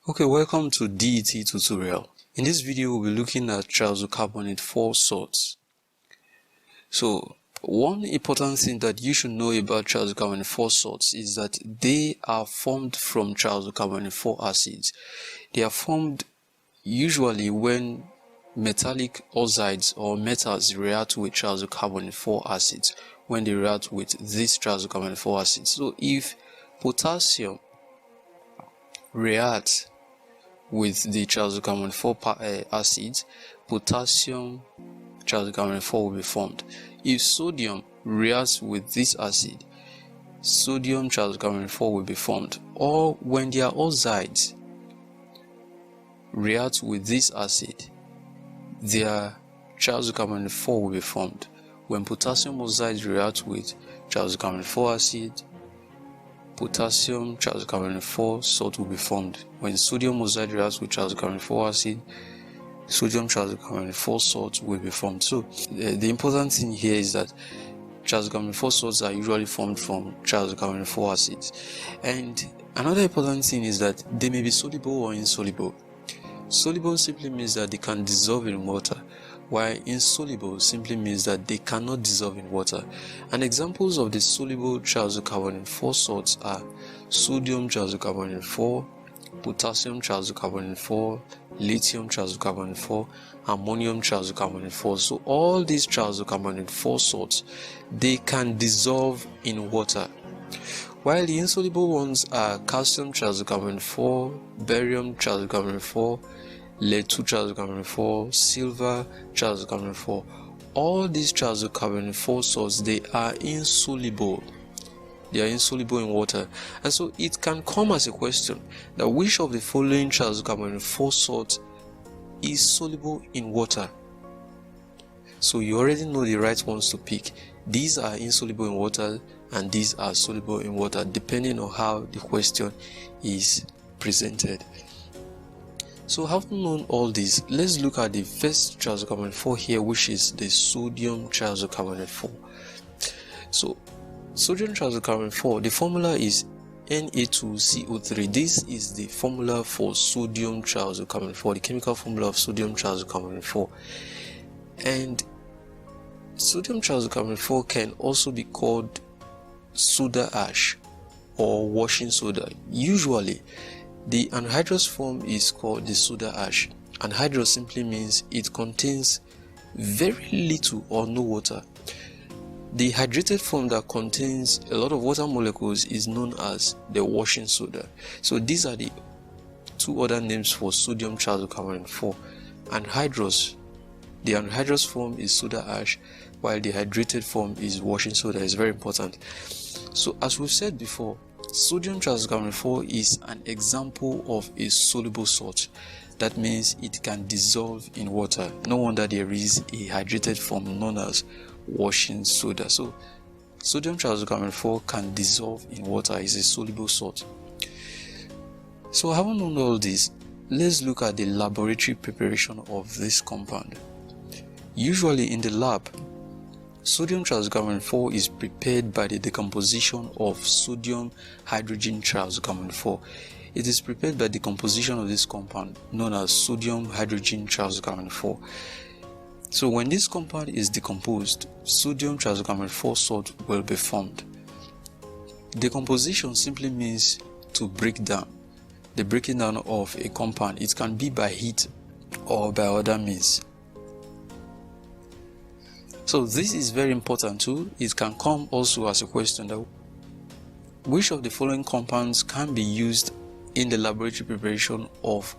Okay, welcome to DET tutorial. In this video, we'll be looking at trioxocarbonate 4 salts. So, one important thing that you should know about trioxocarbonate 4 salts is that they are formed from trioxocarbonate 4 acids. They are formed usually when metallic oxides or metals react with trioxocarbonate 4 acids, when they react with this trioxocarbonate 4 acids. So, if potassium reacts with the trioxocarbonate 4 acids, potassium trioxocarbonate 4 will be formed. If sodium reacts with this acid, sodium trioxocarbonate 4 will be formed. Or when their oxides react with this acid, their trioxocarbonate 4 will be formed. When potassium oxides react with trioxocarbonate 4 acid, potassium trioxocarbonate 4 salt will be formed. When sodium oxide reacts with trioxocarbonate 4 acid, sodium trioxocarbonate 4 salt will be formed. So the important thing here is that trioxocarbonate 4 salts are usually formed from trioxocarbonate 4 acids. And another important thing is that they may be soluble or insoluble. Soluble simply means that they can dissolve in water, while insoluble simply means that they cannot dissolve in water. And examples of the soluble trioxocarbonate 4 salts are sodium trioxocarbonate 4, potassium trioxocarbonate 4, lithium trioxocarbonate 4, ammonium trioxocarbonate 4. So all these trioxocarbonate 4 salts, they can dissolve in water. While the insoluble ones are calcium trioxocarbonate 4, barium trioxocarbonate 4, lead-2 trioxocarbonate 4, silver trioxocarbonate 4. All these trioxocarbonate 4 salts, they are insoluble. They are insoluble in water. And so it can come as a question that which of the following trioxocarbonate 4 salts is soluble in water? So you already know the right ones to pick. These are insoluble in water and these are soluble in water, depending on how the question is presented. So having known all this, let's look at the first trioxocarbonate 4 here, which is the sodium trioxocarbonate 4. So sodium trioxocarbonate 4, the formula is Na2CO3. This is the formula for sodium trioxocarbonate 4, the chemical formula of sodium trioxocarbonate 4. And sodium trioxocarbonate 4 can also be called soda ash or washing soda. Usually, the anhydrous form is called the soda ash. Anhydrous simply means it contains very little or no water. The hydrated form that contains a lot of water molecules is known as the washing soda. So these are the two other names for sodium trioxocarbonate 4. Anhydrous, the anhydrous form is soda ash, while the hydrated form is washing soda. It's very important. So as we've said before, sodium trioxocarbonate 4 is an example of a soluble salt. That means it can dissolve in water. No wonder there is a hydrated form known as washing soda. So sodium trioxocarbonate 4 can dissolve in water, is a soluble salt. So having known all this, let's look at the laboratory preparation of this compound. Usually in the lab, sodium trioxocarbonate 4 is prepared by the decomposition of sodium hydrogen trioxocarbonate 4. It is prepared by decomposition of this compound known as sodium hydrogen trioxocarbonate 4. So when this compound is decomposed, sodium trioxocarbonate 4 salt will be formed. Decomposition simply means to break down. The breaking down of a compound, it can be by heat or by other means. So this is very important too. It can come also as a question that which of the following compounds can be used in the laboratory preparation of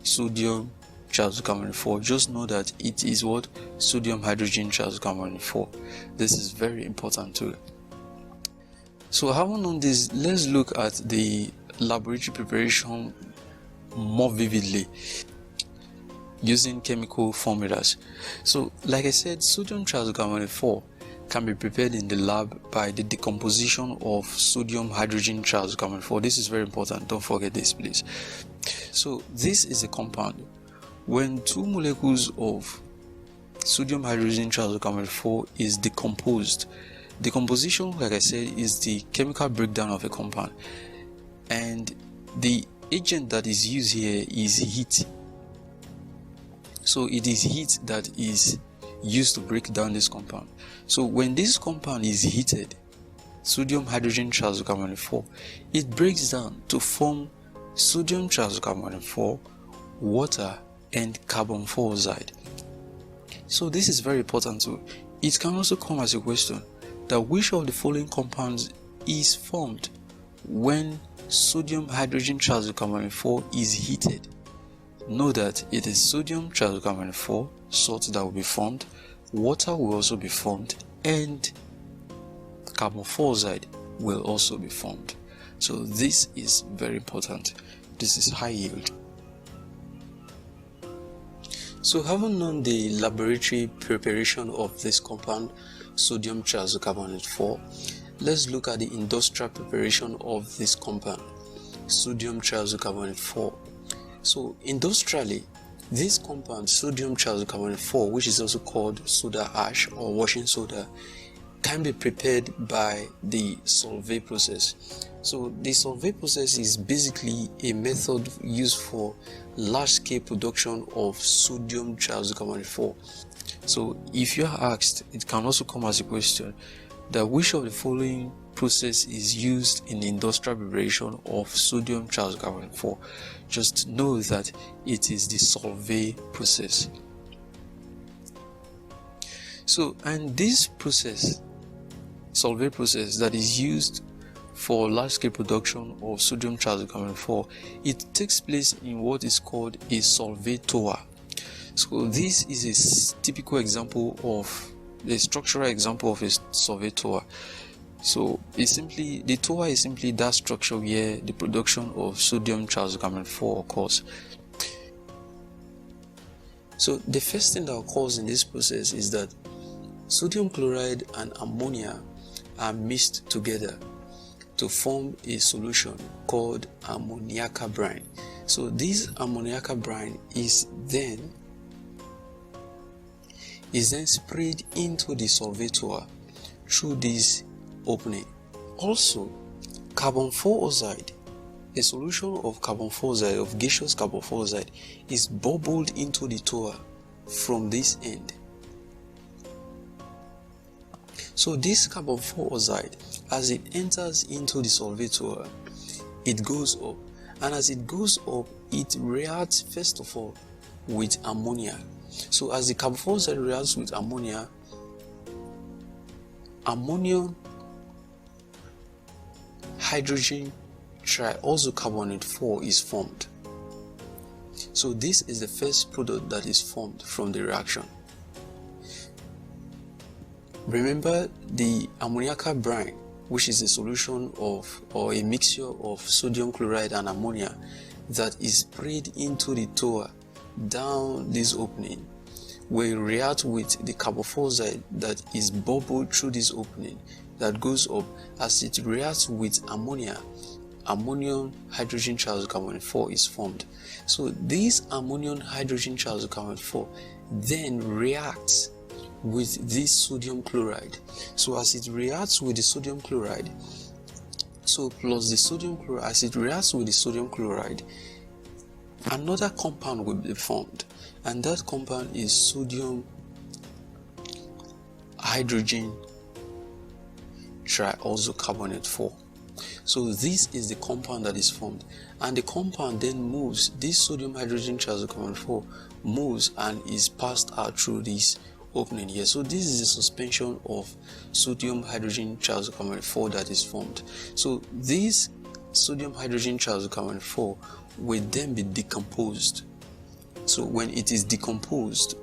sodium trioxocarbonate 4. Just know that it is what? Sodium hydrogen trioxocarbonate 4. This is very important too. So having known this, let's look at the laboratory preparation more vividly using chemical formulas. So like I said, sodium trioxocarbonate 4 can be prepared in the lab by the decomposition of sodium hydrogen trioxocarbonate 4. This is very important. Don't forget this, please. So this is a compound. When two molecules of sodium hydrogen trioxocarbonate 4 is decomposed, decomposition, like I said, is the chemical breakdown of a compound. And the agent that is used here is heat. So it is heat that is used to break down this compound. So when this compound is heated, sodium hydrogen trioxocarbonate 4, it breaks down to form sodium trioxocarbonate 4, water, and carbon dioxide. So this is very important too. It can also come as a question that which of the following compounds is formed when sodium hydrogen trioxocarbonate 4 is heated. Know that it is sodium trioxocarbonate 4 salt that will be formed, water will also be formed, and carbon dioxide will also be formed. So this is very important. This is high yield. So having known the laboratory preparation of this compound, sodium trioxocarbonate 4, let's look at the industrial preparation of this compound, sodium trioxocarbonate 4. So industrially, this compound, sodium trioxocarbonate 4, which is also called soda ash or washing soda, can be prepared by the solvay process. So the solvay process is basically a method used for large-scale production of sodium trioxocarbonate 4. So if you are asked, it can also come as a question that which of the following process is used in the industrial preparation of sodium trioxocarbonate 4. Just know that it is the solvay process. So, and this process, solvay process that is used for large-scale production of sodium trioxocarbonate 4, it takes place in what is called a solvay tower. So this is a typical example of the structural example of a solvay tower. So the tower is simply that structure where the production of sodium trioxocarbonate 4 occurs. So the first thing that occurs in this process is that sodium chloride and ammonia are mixed together to form a solution called ammoniacal brine. So this ammoniacal brine is then sprayed into the solvay tower through this opening. Also, carbon dioxide, a solution of carbon dioxide, of gaseous carbon dioxide, is bubbled into the tower from this end. So this carbon dioxide, as it enters into the solvay tower, it goes up, and as it goes up, it reacts first of all with ammonia. So as the carbon dioxide reacts with ammonia, ammonium hydrogen trioxocarbonate 4 is formed. So this is the first product that is formed from the reaction. Remember, the ammoniacal brine, which is a solution of or a mixture of sodium chloride and ammonia that is sprayed into the tower down this opening, will react with the carbon dioxide that is bubbled through this opening that goes up. As it reacts with ammonia, ammonium hydrogen trioxocarbonate 4 is formed. So this ammonium hydrogen trioxocarbonate 4 then reacts with this sodium chloride. So as it reacts with the sodium chloride, so plus the sodium chloride, as it reacts with the sodium chloride, another compound will be formed, and that compound is sodium hydrogen trioxocarbonate 4. So this is the compound that is formed, and the compound then moves, this sodium hydrogen trioxocarbonate 4 moves and is passed out through this opening here. So this is a suspension of sodium hydrogen trioxocarbonate 4 that is formed. So this sodium hydrogen trioxocarbonate 4 will then be decomposed. So when it is decomposed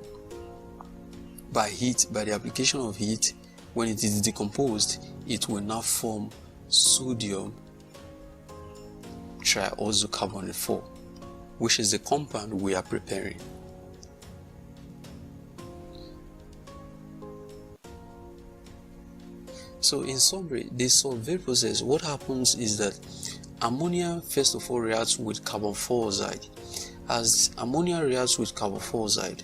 by heat, by the application of heat, when it is decomposed, it will now form sodium trioxocarbonate 4, which is the compound we are preparing. So in summary, the solvay process, what happens is that ammonia first of all reacts with carbon dioxide. As ammonia reacts with carbon dioxide,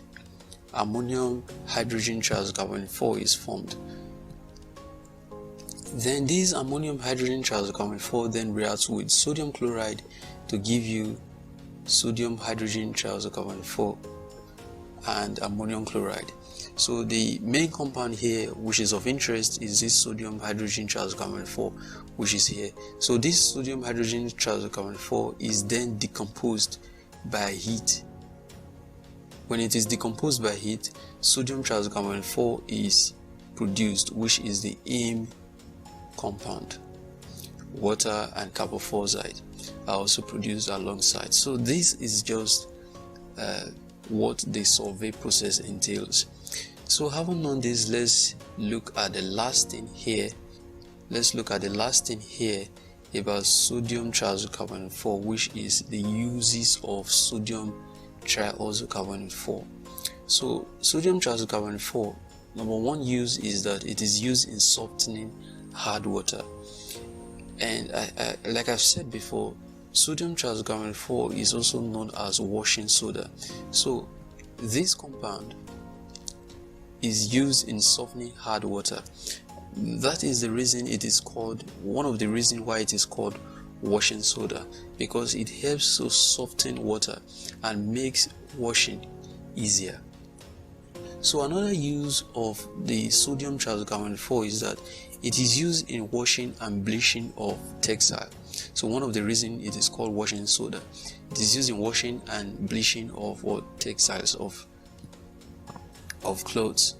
ammonium hydrogen trioxocarbonate 4 is formed. Then this ammonium hydrogen trioxocarbonate 4 then reacts with sodium chloride to give you sodium hydrogen trioxocarbonate 4 and ammonium chloride. So the main compound here which is of interest is this sodium hydrogen trioxocarbonate 4, which is here. So this sodium hydrogen trioxocarbonate 4 is then decomposed by heat. When it is decomposed by heat, sodium trioxocarbonate 4 is produced, which is the IM compound. Water and carboxylate are also produced alongside. So this is just what the solvate process entails. So having known this, let's look at the last thing here. Let's look at the last thing here about sodium trioxocarbonate 4, which is the uses of sodium trioxocarbonate 4. So sodium trioxocarbonate 4, number one use is that it is used in softening hard water. And like I've said before, sodium trioxocarbonate 4 is also known as washing soda. So this compound is used in softening hard water. That is the reason it is called, one of the reasons why it is called washing soda, because it helps to soften water and makes washing easier. So another use of the sodium trioxocarbonate 4 is that it is used in washing and bleaching of textile. So one of the reasons it is called washing soda, it is used in washing and bleaching of textiles, of clothes.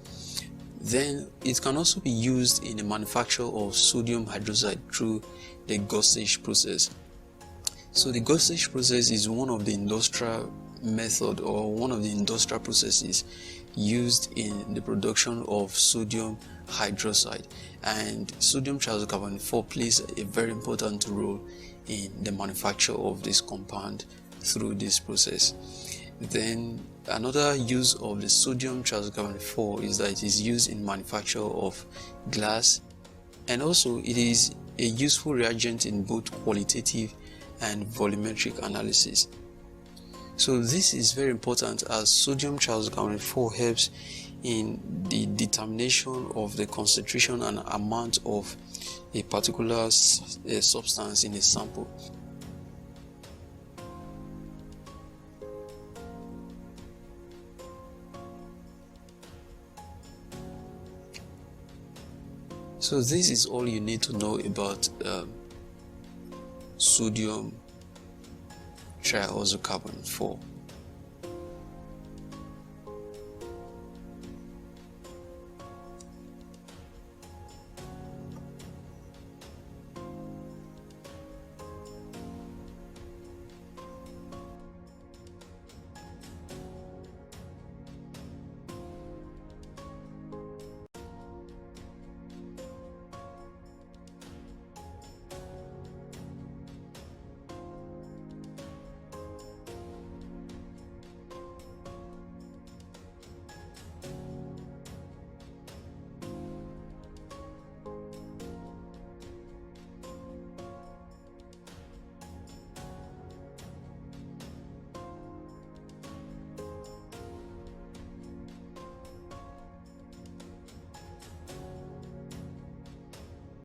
Then it can also be used in the manufacture of sodium hydroxide through the Gossage process. So the Gossage process is one of the industrial method or one of the industrial processes used in the production of sodium hydroxide, and sodium trioxocarbonate 4 plays a very important role in the manufacture of this compound through this process. Then another use of the sodium trioxocarbonate 4 is that it is used in manufacture of glass, and also it is a useful reagent in both qualitative and volumetric analysis. So this is very important as sodium trioxocarbonate 4 helps in the determination of the concentration and amount of a particular substance in a sample. So this is all you need to know about sodium trioxocarbonate 4.